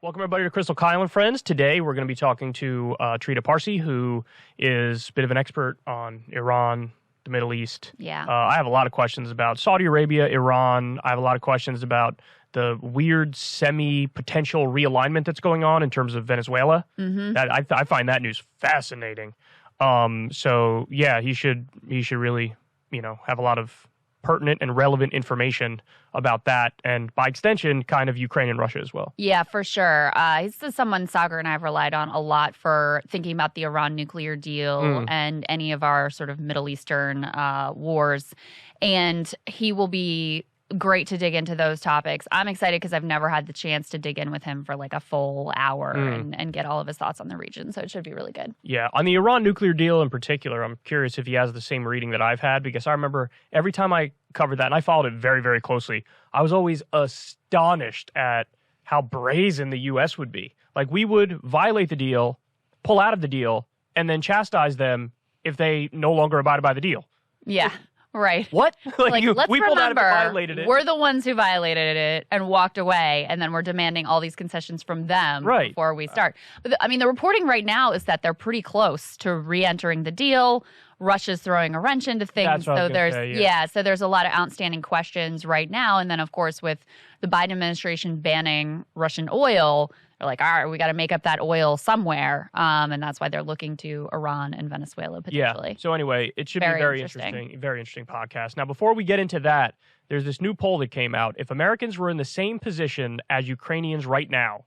Welcome, everybody, to Krystal, Kyle, and Friends. Today, we're going to be talking to Trita Parsi, who is a bit of an expert on Iran, the Middle East. Yeah. I have a lot of questions about Saudi Arabia, Iran. I have a lot of questions about the weird semi-potential realignment that's going on in terms of Venezuela. Mm-hmm. I find that news fascinating. So, yeah, he should really, have a lot of pertinent and relevant information about that, and by extension, kind of Ukraine and Russia as well. Yeah, for sure. He's someone Sagar and I have relied on a lot for thinking about the Iran nuclear deal and any of our sort of Middle Eastern wars. And he will be great to dig into those topics. I'm excited because I've never had the chance to dig in with him for like a full hour and get all of his thoughts on the region. So it should be really good. Yeah. On the Iran nuclear deal in particular, I'm curious if he has the same reading that I've had, because I remember every time I covered that, and I followed it very, very closely, I was always astonished at how brazen the U.S. would be. Like, we would violate the deal, pull out of the deal, and then chastise them if they no longer abided by the deal. Yeah. Right. What? Like, let's we pulled out of it, remember, violated it. we're the ones who violated it and walked away, and then we're demanding all these concessions from them before we start. But the reporting right now is that they're pretty close to re-entering the deal. Russia's throwing a wrench into things. That's what I was gonna say, so there's a lot of outstanding questions right now. And then, of course, with the Biden administration banning Russian oil, they're like, all right, we got to make up that oil somewhere. And that's why they're looking to Iran and Venezuela potentially. Yeah. So anyway, it should be very interesting podcast. Now, before we get into that, there's this new poll that came out. If Americans were in the same position as Ukrainians right now,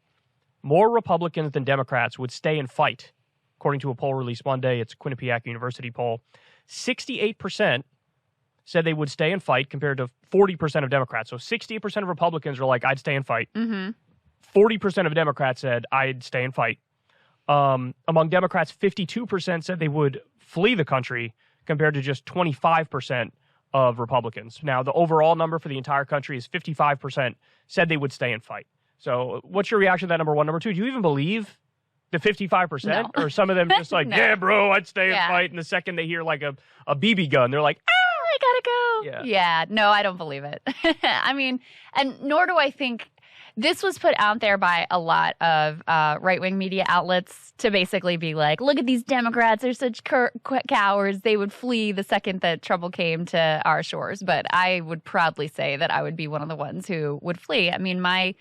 more Republicans than Democrats would stay and fight. According to a poll released Monday, it's a Quinnipiac University poll. 68% said they would stay and fight compared to 40% of Democrats. So 68% of Republicans are like, I'd stay and fight. 40% of Democrats said, I'd stay and fight. Among Democrats, 52% said they would flee the country compared to just 25% of Republicans. Now, the overall number for the entire country is 55% said they would stay and fight. So what's your reaction to that, number one? Number two, do you even believe the 55%? No. Or some of them just like, yeah, bro, I'd stay and fight. And the second they hear like a BB gun, they're like, I gotta go. Yeah, no, I don't believe it. I mean, and nor do I think this was put out there by a lot of right-wing media outlets to basically be like, look at these Democrats, they're such cowards. They would flee the second that trouble came to our shores. But I would proudly say that I would be one of the ones who would flee. I mean, my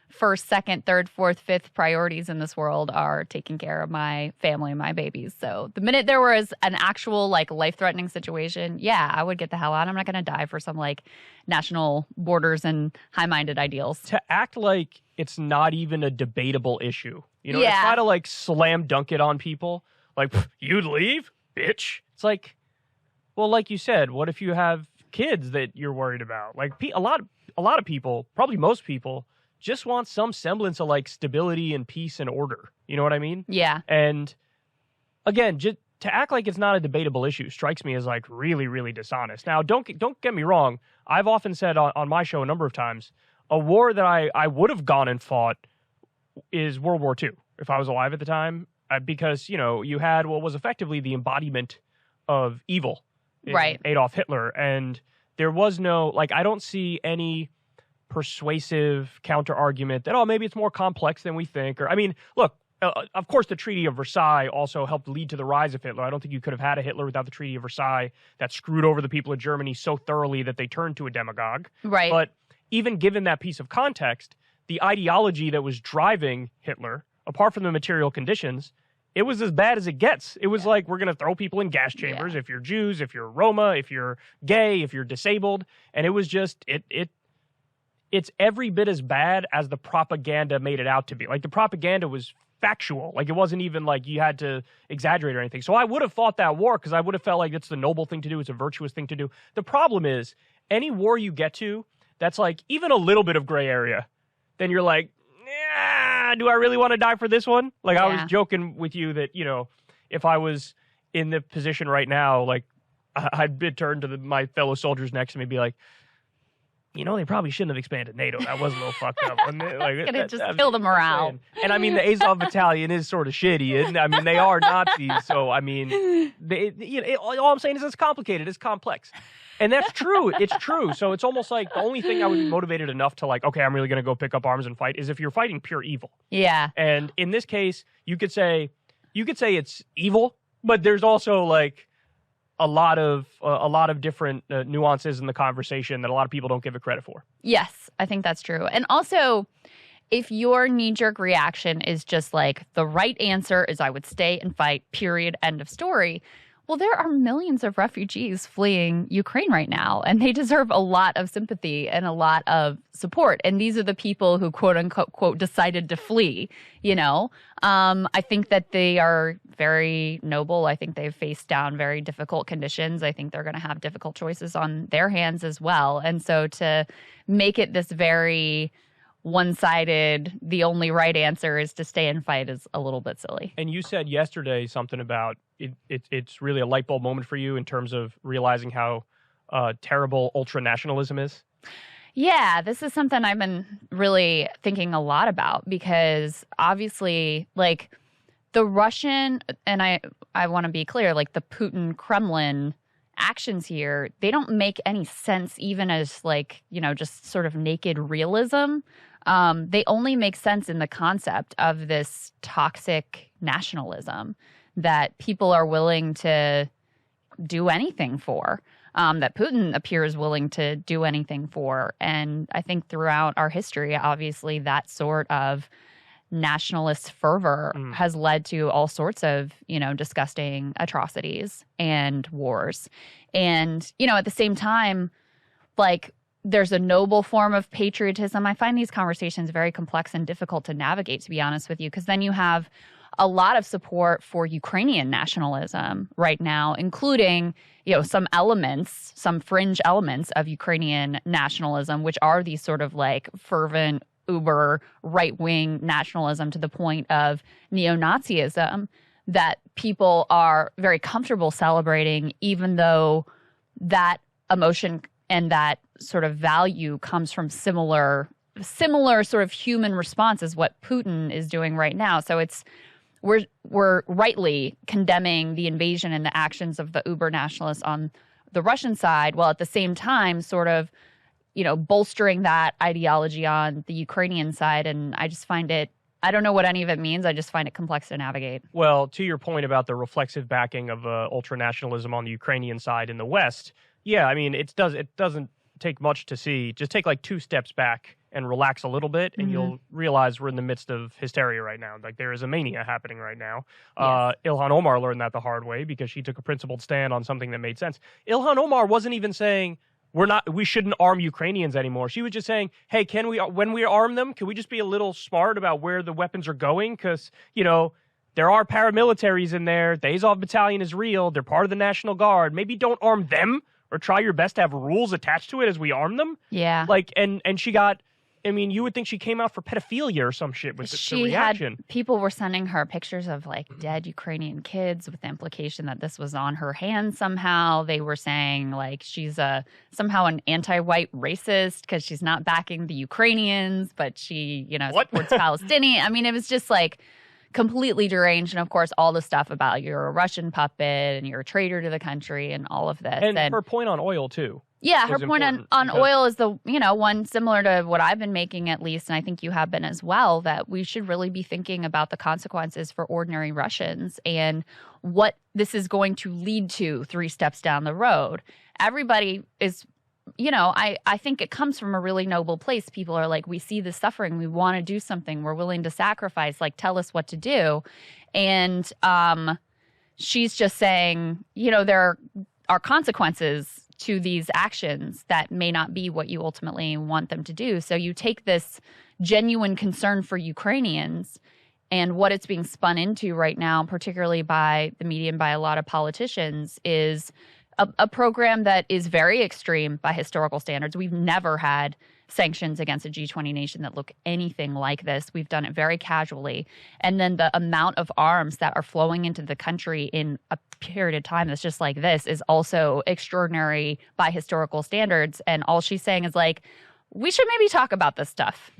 first, second, third, fourth, fifth priorities in this world are taking care of my family and my babies. So the minute there was an actual like life-threatening situation, yeah, I would get the hell out. I'm not going to die for some like national borders and high-minded ideals. To act like it's not even a debatable issue. To try to like slam dunk it on people. Like, you'd leave, bitch. It's like, well, like you said, what if you have kids that you're worried about? Like a lot of people, probably most people, just want some semblance of like stability and peace and order. You know what I mean? Yeah. And again, just to act like it's not a debatable issue strikes me as like really, really dishonest. Now, don't get me wrong. I've often said on my show a number of times, a war that I would have gone and fought is World War II if I was alive at the time, because, you had what was effectively the embodiment of evil, right? Adolf Hitler. And there was no, like, I don't see any persuasive counter argument that, maybe it's more complex than we think. Or, I mean, look, of course, the Treaty of Versailles also helped lead to the rise of Hitler. I don't think you could have had a Hitler without the Treaty of Versailles that screwed over the people of Germany so thoroughly that they turned to a demagogue. Right. But even given that piece of context, the ideology that was driving Hitler, apart from the material conditions, it was as bad as it gets. It was like, we're going to throw people in gas chambers if you're Jews, if you're Roma, if you're gay, if you're disabled. And it was just, it's every bit as bad as the propaganda made it out to be. Like, the propaganda was factual. Like, it wasn't even like you had to exaggerate or anything. So I would have fought that war because I would have felt like it's the noble thing to do. It's a virtuous thing to do. The problem is, any war you get to that's like even a little bit of gray area, then you're like, do I really want to die for this one? Like, I was joking with you that, if I was in the position right now, like, I'd be turned to my fellow soldiers next to me and be like, they probably shouldn't have expanded NATO. That was a little fucked up. It's going to just kill the morale. And I mean, the Azov Battalion is sort of shitty. And I mean, they are Nazis. So, I mean, all I'm saying is it's complicated. It's complex. And that's true. It's true. So it's almost like the only thing I would be motivated enough to like, okay, I'm really going to go pick up arms and fight is if you're fighting pure evil. Yeah. And in this case, you could say it's evil, but there's also like a lot of different nuances in the conversation that a lot of people don't give it credit for. Yes, I think that's true. And also, if your knee-jerk reaction is just like, the right answer is I would stay and fight, period, end of story. Well, there are millions of refugees fleeing Ukraine right now, and they deserve a lot of sympathy and a lot of support. And these are the people who, quote unquote, quote, decided to flee, you know? I think that they are very noble. I think they've faced down very difficult conditions. I think they're going to have difficult choices on their hands as well. And so to make it this very one-sided, the only right answer is to stay and fight is a little bit silly. And you said yesterday something about it's really a light bulb moment for you in terms of realizing how terrible ultra-nationalism is. Yeah, this is something I've been really thinking a lot about because obviously, like, the Russian, and I want to be clear, like the Putin Kremlin actions here, they don't make any sense even as like, you know, just sort of naked realism. They only make sense in the concept of this toxic nationalism that people are willing to do anything for, that Putin appears willing to do anything for. And I think throughout our history, obviously, that sort of nationalist fervor has led to all sorts of, you know, disgusting atrocities and wars. And, you know, at the same time, like, there's a noble form of patriotism. I find these conversations very complex and difficult to navigate, to be honest with you, because then you have a lot of support for Ukrainian nationalism right now, including, you know, some elements, some fringe elements of Ukrainian nationalism, which are these sort of like fervent, uber right-wing nationalism to the point of neo-Nazism that people are very comfortable celebrating, even though that emotion and that sort of value comes from similar sort of human response as what Putin is doing right now. So we're rightly condemning the invasion and the actions of the uber nationalists on the Russian side, while at the same time sort of, you know, bolstering that ideology on the Ukrainian side. And I just find it, I don't know what any of it means. I just find it complex to navigate. Well, to your point about the reflexive backing of ultranationalism on the Ukrainian side in the West, yeah, I mean, it doesn't take much to see. Just take like 2 steps back and relax a little bit, and you'll realize we're in the midst of hysteria right now. Like, there is a mania happening right now. Yes. Ilhan Omar learned that the hard way because she took a principled stand on something that made sense. Ilhan Omar wasn't even saying we shouldn't arm Ukrainians anymore. She was just saying, hey, when we arm them, can we just be a little smart about where the weapons are going? Because, you know, there are paramilitaries in there. The Azov Battalion is real. They're part of the National Guard. Maybe don't arm them, or try your best to have rules attached to it as we arm them. Yeah. Like, and she got, I mean, you would think she came out for pedophilia or some shit with the reaction. People were sending her pictures of like dead Ukrainian kids with the implication that this was on her hands somehow. They were saying like she's somehow an anti-white racist because she's not backing the Ukrainians, but she, you know, supports Palestinian. I mean, it was just like completely deranged. And of course, all the stuff about you're a Russian puppet and you're a traitor to the country and all of this. And her point on oil too. Yeah, her point on oil is the, you know, one similar to what I've been making at least, and I think you have been as well, that we should really be thinking about the consequences for ordinary Russians and what this is going to lead to 3 steps down the road. Everybody is, you know, I think it comes from a really noble place. People are like, we see the suffering, we want to do something, we're willing to sacrifice, like, tell us what to do. And she's just saying, you know, there are consequences to these actions that may not be what you ultimately want them to do. So you take this genuine concern for Ukrainians and what it's being spun into right now, particularly by the media and by a lot of politicians, is a program that is very extreme by historical standards. We've never had sanctions against a G20 nation that look anything like this. We've done it very casually. And then the amount of arms that are flowing into the country in a period of time that's just like this is also extraordinary by historical standards. And all she's saying is like, we should maybe talk about this stuff.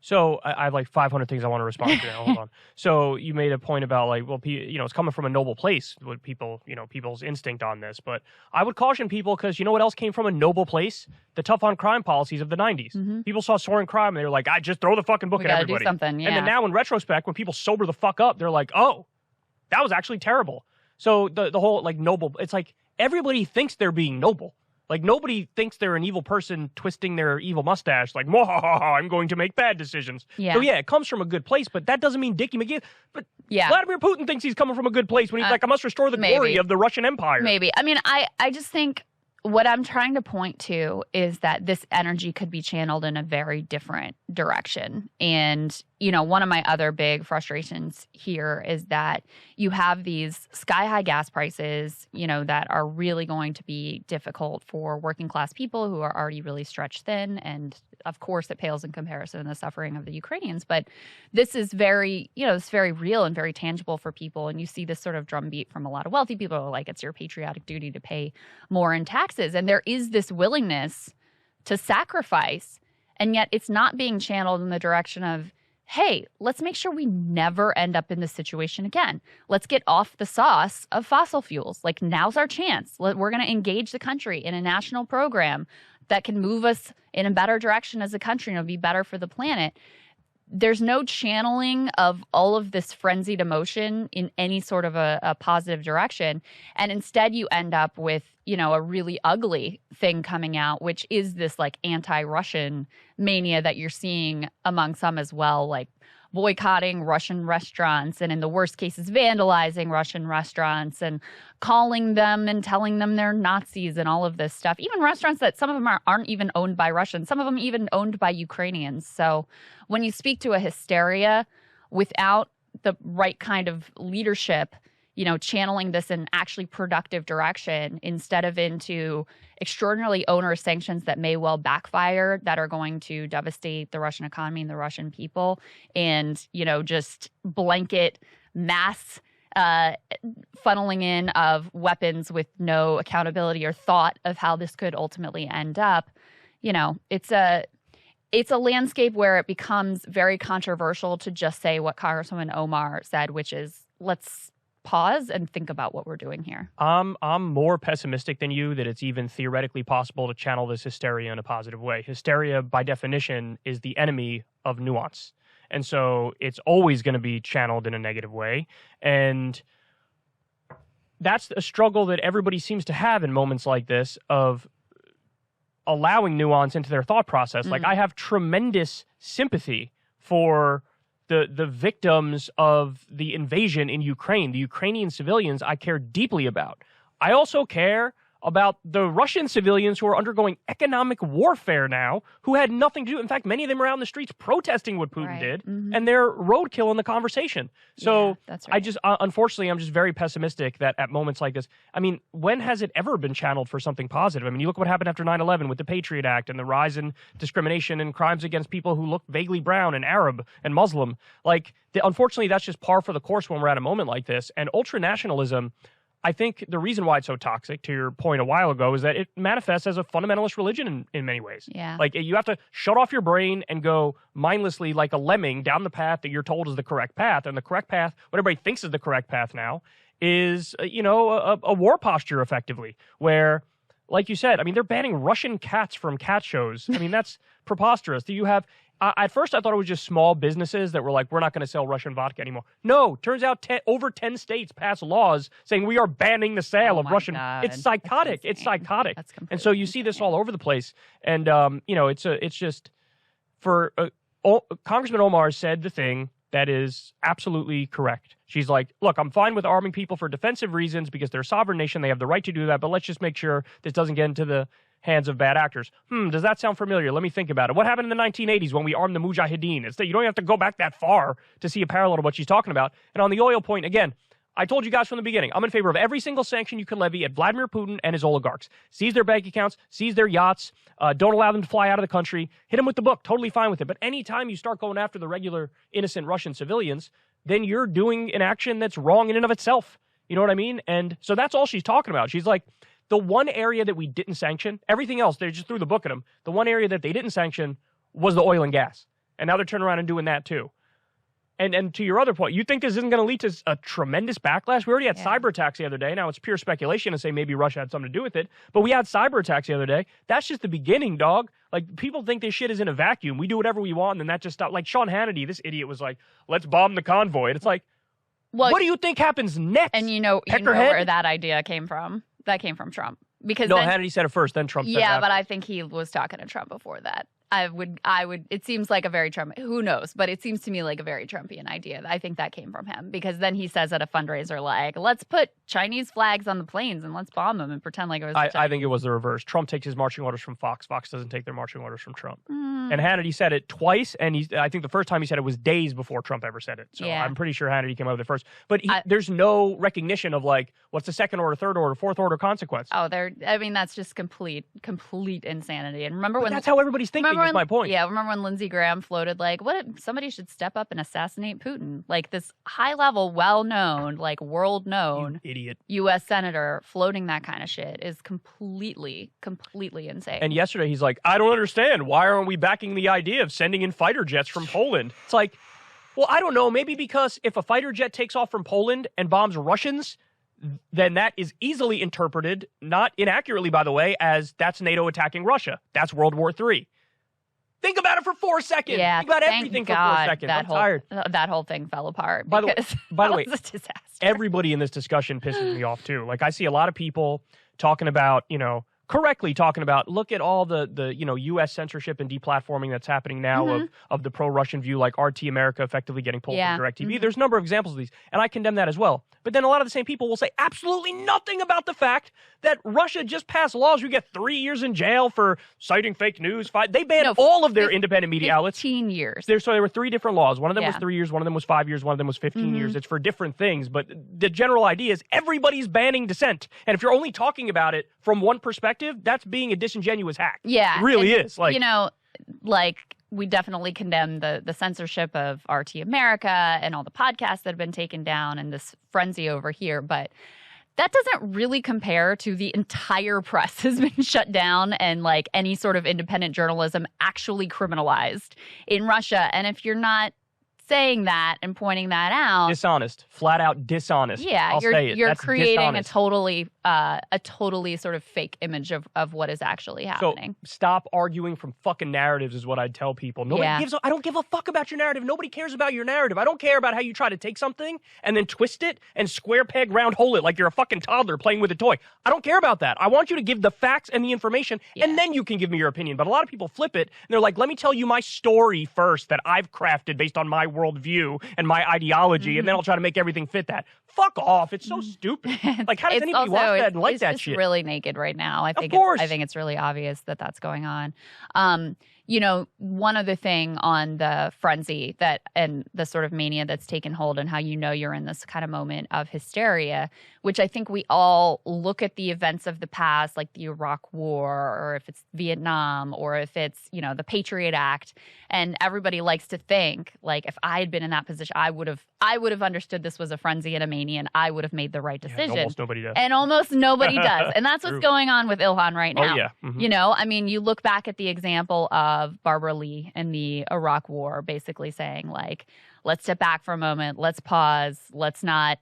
So I have like 500 things I want to respond to now. Hold on. So you made a point about like, well, it's coming from a noble place. What people, people's instinct on this. But I would caution people because you know what else came from a noble place? The tough on crime policies of the 90s. Mm-hmm. People saw soaring crime and they were like, I just throw the fucking book at everybody. Do something, yeah. And then now in retrospect, when people sober the fuck up, they're like, oh, that was actually terrible. So the whole like noble, it's like everybody thinks they're being noble. Like, nobody thinks they're an evil person twisting their evil mustache, like, I'm going to make bad decisions. Yeah. So, yeah, it comes from a good place, but that doesn't mean Dickie McGee. But Vladimir Putin thinks he's coming from a good place when he's like, I must restore the glory of the Russian Empire. Maybe. I mean, I just think what I'm trying to point to is that this energy could be channeled in a very different direction. And, one of my other big frustrations here is that you have these sky-high gas prices, that are really going to be difficult for working class people who are already really stretched thin. And, of course, it pales in comparison to the suffering of the Ukrainians. But this is very, it's very real and very tangible for people. And you see this sort of drumbeat from a lot of wealthy people who are like, it's your patriotic duty to pay more in taxes. And there is this willingness to sacrifice. And yet it's not being channeled in the direction of, hey, let's make sure we never end up in this situation again. Let's get off the sauce of fossil fuels. Like, now's our chance. We're going to engage the country in a national program that can move us in a better direction as a country and it'll be better for the planet. There's no channeling of all of this frenzied emotion in any sort of a positive direction. And instead you end up with, a really ugly thing coming out, which is this like anti-Russian mania that you're seeing among some as well, like boycotting Russian restaurants and in the worst cases vandalizing Russian restaurants and calling them and telling them they're Nazis and all of this stuff. Even restaurants that some of them aren't even owned by Russians, some of them even owned by Ukrainians. So when you speak to a hysteria without the right kind of leadership, channeling this in actually productive direction instead of into extraordinarily onerous sanctions that may well backfire, that are going to devastate the Russian economy and the Russian people, and, just blanket mass funneling in of weapons with no accountability or thought of how this could ultimately end up. It's a landscape where it becomes very controversial to just say what Congresswoman Omar said, which is, let's pause and think about what we're doing here. I'm more pessimistic than you that it's even theoretically possible to channel this hysteria in a positive way. Hysteria, by definition, is the enemy of nuance. And so it's always going to be channeled in a negative way. And that's a struggle that everybody seems to have in moments like this of allowing nuance into their thought process. Like, I have tremendous sympathy for the victims of the invasion in Ukraine, the Ukrainian civilians I care deeply about. I also care about the Russian civilians who are undergoing economic warfare now, who had nothing to do. In fact, many of them are out in the streets protesting what Putin did, and they're roadkill in the conversation. So that's right. Unfortunately, I'm just very pessimistic that at moments like this, I mean, when has it ever been channeled for something positive? I mean, you look what happened after 9/11 with the Patriot Act and the rise in discrimination and crimes against people who look vaguely brown and Arab and Muslim. Like, unfortunately, that's just par for the course when we're at a moment like this. And ultranationalism, I think the reason why it's so toxic, to your point a while ago, is that it manifests as a fundamentalist religion in many ways. Yeah. Like, you have to shut off your brain and go mindlessly like a lemming down the path that you're told is the correct path. And the correct path, what everybody thinks is the correct path now, is, a war posture, effectively, where, like you said, I mean, they're banning Russian cats from cat shows. I mean, that's preposterous. You have... at first, I thought it was just small businesses that were like, we're not going to sell Russian vodka anymore. No, turns out over 10 states pass laws saying we are banning the sale of Russian. God. It's psychotic. It's psychotic. And so you see this all over the place. And, it's just for Congressman Omar said the thing that is absolutely correct. She's like, look, I'm fine with arming people for defensive reasons because they're a sovereign nation. They have the right to do that. But let's just make sure this doesn't get into the hands of bad actors. Does that sound familiar? Let me think about it. What happened in the 1980s when we armed the Mujahideen? You don't have to go back that far to see a parallel to what she's talking about. And on the oil point, again, I told you guys from the beginning, I'm in favor of every single sanction you can levy at Vladimir Putin and his oligarchs. Seize their bank accounts, seize their yachts, don't allow them to fly out of the country, hit them with the book, totally fine with it. But anytime you start going after the regular innocent Russian civilians, then you're doing an action that's wrong in and of itself. You know what I mean? And so that's all she's talking about. She's like, the one area that we didn't sanction, everything else, they just threw the book at them. The one area that they didn't sanction was the oil and gas. And now they're turning around and doing that too. And to your other point, you think this isn't going to lead to a tremendous backlash? We already had cyber attacks the other day. Now, it's pure speculation to say maybe Russia had something to do with it. But we had cyber attacks the other day. That's just the beginning, dog. Like, people think this shit is in a vacuum. We do whatever we want, and then that just stopped. Like, Sean Hannity, this idiot, was like, let's bomb the convoy. And it's like, well, what do you think happens next? And you know where that idea came from. That came from Trump. Because Hannity said it first, then Trump said it. Yeah, but I think he was talking to Trump before that. I would, it seems like a very Trump, who knows, but it seems to me like a very Trumpian idea. I think that came from him because then he says at a fundraiser, like, let's put Chinese flags on the planes and let's bomb them and pretend like it was. I think it was the reverse. Trump takes his marching orders from Fox. Fox doesn't take their marching orders from Trump. And Hannity said it twice, and I think the first time he said it was days before Trump ever said it. So I'm pretty sure Hannity came up with it first. But there's no recognition of, like, what's the second order, third order, fourth order consequence. Oh, that's just complete insanity. And remember when that's how everybody's thinking. Is my point. Yeah, remember when Lindsey Graham floated, like, what if somebody should step up and assassinate Putin? Like, this high-level, well-known, like, world-known idiot U.S. senator floating that kind of shit is completely insane. And yesterday he's like, I don't understand. Why aren't we backing the idea of sending in fighter jets from Poland? It's like, well, I don't know. Maybe because if a fighter jet takes off from Poland and bombs Russians, then that is easily interpreted, not inaccurately, by the way, as that's NATO attacking Russia. That's World War III. Think about it for 4 seconds. Yeah, think about everything for 4 seconds. I'm tired. That whole thing fell apart. By the way, was a disaster. Everybody in this discussion pisses me off too. Like, I see a lot of people talking about, correctly talking about, look at all the U.S. censorship and deplatforming that's happening now of the pro-Russian view, like RT America effectively getting pulled from DirecTV. There's a number of examples of these, and I condemn that as well. But then a lot of the same people will say absolutely nothing about the fact that Russia just passed laws. You get 3 years in jail for citing fake news. They banned all of their independent media outlets. 15 years. So there were 3 different laws. One of them was 3 years, one of them was 5 years, one of them was 15 years. It's for different things. But the general idea is everybody's banning dissent. And if you're only talking about it from one perspective, that's being a disingenuous hack. Yeah. It really is. Like, we definitely condemn the censorship of RT America and all the podcasts that have been taken down and this frenzy over here. But that doesn't really compare to the entire press has been shut down and, like, any sort of independent journalism actually criminalized in Russia. And if you're not saying that and pointing that out, dishonest, flat out dishonest. Yeah, you're creating a totally sort of fake image of what is actually happening. So stop arguing from fucking narratives is what I'd tell people. I don't give a fuck about your narrative. Nobody cares about your narrative. I don't care about how you try to take something and then twist it and square peg round hole it like you're a fucking toddler playing with a toy. I don't care about that. I want you to give the facts and the information, and then you can give me your opinion. But a lot of people flip it, and they're like, let me tell you my story first that I've crafted based on my worldview and my ideology, and then I'll try to make everything fit that. Fuck off. It's so stupid. Like, how does anybody watch that and like that shit? It's really naked right now. I think it's really obvious that that's going on. One other thing on the frenzy and the sort of mania that's taken hold and how you're in this kind of moment of hysteria, which I think we all look at the events of the past, like the Iraq War, or if it's Vietnam, or if it's, the Patriot Act, and everybody likes to think, like, if I had been in that position, I would have understood this was a frenzy and a mania, and I would have made the right decision. And almost nobody does. And almost nobody does. And that's what's going on with Ilhan right now. Oh, yeah. You look back at the example of Barbara Lee in the Iraq War, basically saying, like, let's step back for a moment, let's pause, let's not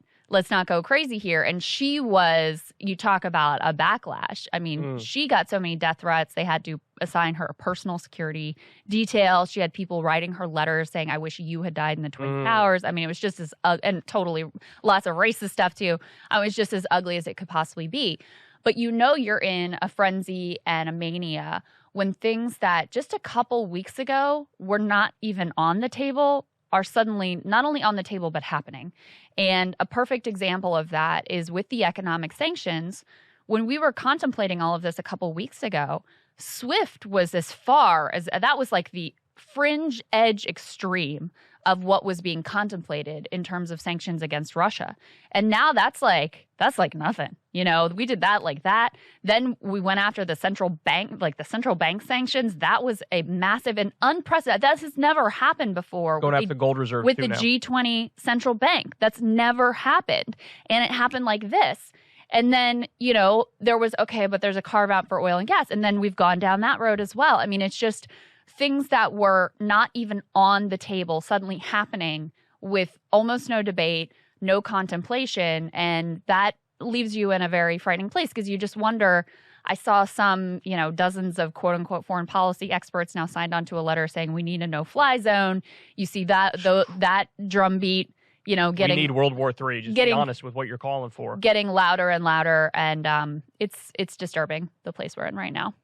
go crazy here. And you talk about a backlash. I mean, she got so many death threats. They had to assign her personal security details. She had people writing her letters saying, I wish you had died in the Twin Towers. I mean, it was just and totally lots of racist stuff too. It was just as ugly as it could possibly be. But you're in a frenzy and a mania when things that just a couple weeks ago were not even on the table are suddenly not only on the table, but happening. And a perfect example of that is with the economic sanctions. When we were contemplating all of this a couple weeks ago, SWIFT was as far as that was like the fringe edge extreme of what was being contemplated in terms of sanctions against Russia. And now that's like nothing. We did that like that. Then we went after the central bank, like the central bank sanctions. That was a massive and unprecedented. That has never happened before. Going after the gold reserve with the G20 central bank. That's never happened. And it happened like this. And then, there was, but there's a carve out for oil and gas. And then we've gone down that road as well. I mean, it's just things that were not even on the table suddenly happening with almost no debate, no contemplation, and that leaves you in a very frightening place because you just wonder. I saw some, dozens of quote unquote foreign policy experts now signed onto a letter saying we need a no-fly zone. You see that drumbeat, getting. We need World War III. Just be honest with what you're calling for. Getting louder and louder, and it's disturbing the place we're in right now.